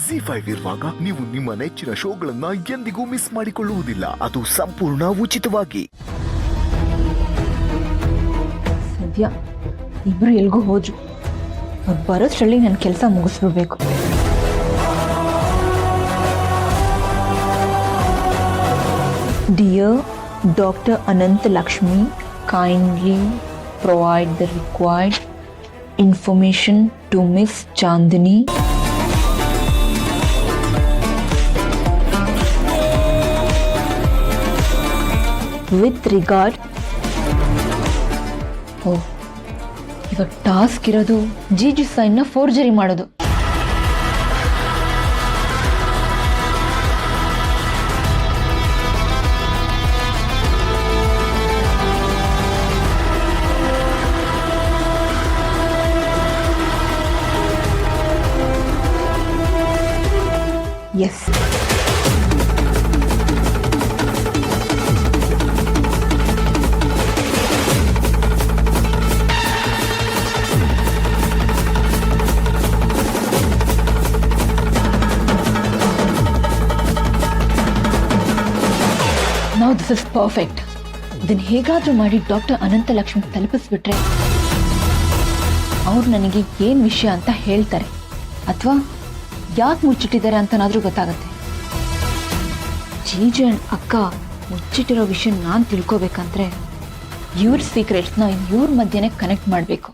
ಜಿ5 ಇರುವಾಗ ನೀವು ನಿಮ್ಮ ನೆಚ್ಚಿನ ಶೋಗಳನ್ನ ಎಂದಿಗೂ ಮಿಸ್ ಮಾಡಿಕೊಳ್ಳುವುದಿಲ್ಲ. ಅದು ಸಂಪೂರ್ಣ ಉಚಿತವಾಗಿ. ಸದ್ಯ ಇಬ್ರು ಎಲ್ಗೂ ಹೋದ್ರು. ಅವ್ರು ಬರೋಷ್ಟ್ರಲ್ಲಿ ನನ್ನ ಕೆಲಸ ಮುಗಿಸ್ಬಿಡ್ಬೇಕು. Dear Dr. Anant Lakshmi, kindly provide the required information to Miss Chandni. With regard, ಇವಾಗ ಟಾಸ್ಕ್ ಇರೋದು ಜಿಜಿ ಸೈನ್ನ ಫೋರ್ಜರಿ ಮಾಡೋದು. Yes, now this is perfect. ಇದನ್ನು ಹೇಗಾದ್ರೂ ಮಾಡಿ ಡಾಕ್ಟರ್ ಅನಂತ ಲಕ್ಷ್ಮಿ ತಲುಪಿಸ್ಬಿಟ್ರೆ ಅವ್ರು ನನಗೆ ಏನು ವಿಷಯ ಅಂತ ಹೇಳ್ತಾರೆ, ಅಥವಾ ಯಾಕೆ ಮುಚ್ಚಿಟ್ಟಿದ್ದಾರೆ ಅಂತನಾದ್ರೂ ಗೊತ್ತಾಗತ್ತೆ. ಜೀಜಿ ಅಂಡ್ ಅಕ್ಕ ಮುಚ್ಚಿಟ್ಟಿರೋ ವಿಷಯ ನಾನು ತಿಳ್ಕೊಬೇಕಂದ್ರೆ ಇವ್ರ ಸೀಕ್ರೆಟ್ಸ್ನ ಇವ್ರ ಮಧ್ಯೆನೇ ಕನೆಕ್ಟ್ ಮಾಡಬೇಕು.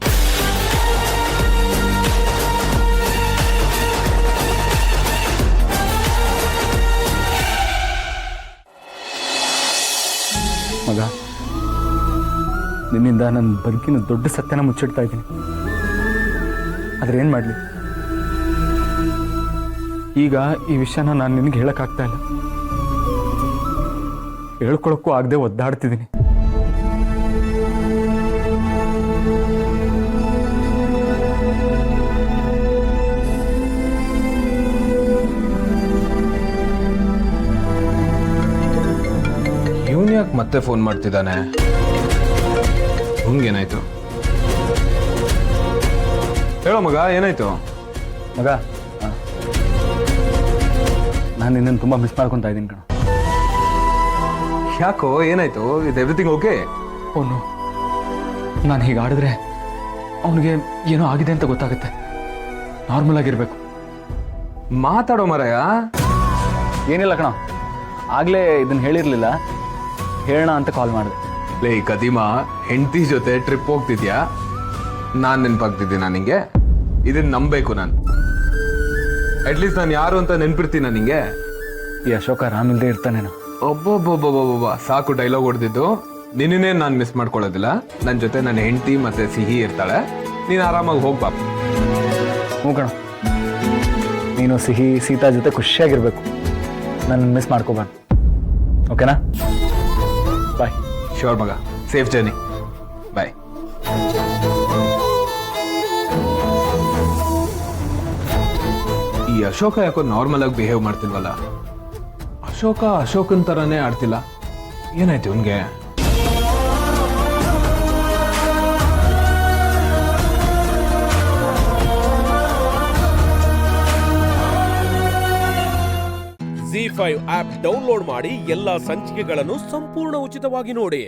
ಮಗ, ನಿನ್ನಿಂದ ನನ್ನ ಬದುಕಿನ ದೊಡ್ಡ ಸತ್ಯನ ಮುಚ್ಚಿಡ್ತಾ ಇದ್ದೀನಿ. ಆದ್ರೆ ಏನು ಮಾಡಲಿ, ಈಗ ಈ ವಿಷಯನ ನಾನು ನಿನಗೆ ಹೇಳಕ್ಕಾಗ್ತಾ ಇಲ್ಲ. ಹೇಳ್ಕೊಳಕ್ಕೂ ಆಗದೆ ಒದ್ದಾಡ್ತಿದ್ದೀನಿ. ಇವನು ಯಾಕೆ ಮತ್ತೆ ಫೋನ್ ಮಾಡ್ತಿದ್ದಾನೆ? ಏನಾಯ್ತು? ಹೇಳೋ ಮಗ, ಏನಾಯ್ತು? ಮಗ, ನಾನು ನಿನ್ನನ್ನು ತುಂಬ ಮಿಸ್ ಮಾಡ್ಕೊತಾ ಇದ್ದೀನಿ ಕಣ. ಯಾಕೋ, ಏನಾಯ್ತು? ಇದು ಎವ್ರಿಥಿಂಗ್ ಓಕೆ? ಅವನು ನಾನು ಹೀಗೆ ಆಡಿದ್ರೆ ಅವನಿಗೆ ಏನೋ ಆಗಿದೆ ಅಂತ ಗೊತ್ತಾಗುತ್ತೆ. ನಾರ್ಮಲ್ ಆಗಿರ್ಬೇಕು. ಮಾತಾಡೋ ಮರಯ್ಯ. ಏನಿಲ್ಲ ಕಣ, ಆಗಲೇ ಇದನ್ನು ಹೇಳಿರಲಿಲ್ಲ, ಹೇಳೋಣ ಅಂತ ಕಾಲ್ ಮಾಡಿದೆ. ಲೇ ಕದಿಮ, ಹೆಂಡತಿ ಜೊತೆ ಟ್ರಿಪ್ ಹೋಗ್ತಿದ್ಯಾ? ನಾನು ನೆನಪಾಗ್ತಿದ್ದೀನ ನಿಂಗೆ? ಇದನ್ನ ನಂಬಬೇಕು ನಾನು. ಅಟ್ಲೀಸ್ಟ್ ನಾನು ಯಾರು ಅಂತ ನೆನ್ಪಿರ್ತೀನ ನಿಂಗೆ? ಈ ಅಶೋಕ ರಾಮಿಲ್ದೇ ಇರ್ತಾನೇನೋ. ಒಬ್ಬೊಬ್ಬೊಬ್ಬೊಬ್ಬೊಬ್ಬ, ಸಾಕು ಡೈಲಾಗ್ ಹೊಡೆದಿದ್ದು. ನಿನ್ನೇ ನಾನು ಮಿಸ್ ಮಾಡ್ಕೊಳ್ಳೋದಿಲ್ಲ. ನನ್ನ ಜೊತೆ ನನ್ನ ಹೆಂಡತಿ ಮತ್ತೆ ಸಿಹಿ ಇರ್ತಾಳೆ. ನೀನು ಆರಾಮಾಗಿ ಹೋಗ್ಬಾ. ಹ್ಞೂ ಕಣ, ನೀನು ಸಿಹಿ ಸೀತಾ ಜೊತೆ ಖುಷಿಯಾಗಿರ್ಬೇಕು. ನನ್ನ ಮಿಸ್ ಮಾಡ್ಕೋಬಾರ್ದು. ಓಕೆನಾ? ಬಾಯ್. ಶ್ಯೂರ್ ಮಗ, ಸೇಫ್ ಜರ್ನಿ. ಬಾಯ್. ಈ ಅಶೋಕ ಯಾಕೋ ನಾರ್ಮಲ್ ಆಗಿ ಬಿಹೇವ್ ಮಾಡ್ತಿಲ್ವಲ್ಲ? ಅಶೋಕನ್ ತರಾನೇ ಆಡ್ತಿಲ್ಲ. ಏನಾಯ್ತು ಇವನ್ಗೆ? ಜಿ5 ಆಪ್ ಡೌನ್ಲೋಡ್ ಮಾಡಿ ಎಲ್ಲಾ ಸಂಚಿಕೆಗಳನ್ನು ಸಂಪೂರ್ಣ ಉಚಿತವಾಗಿ ನೋಡಿ.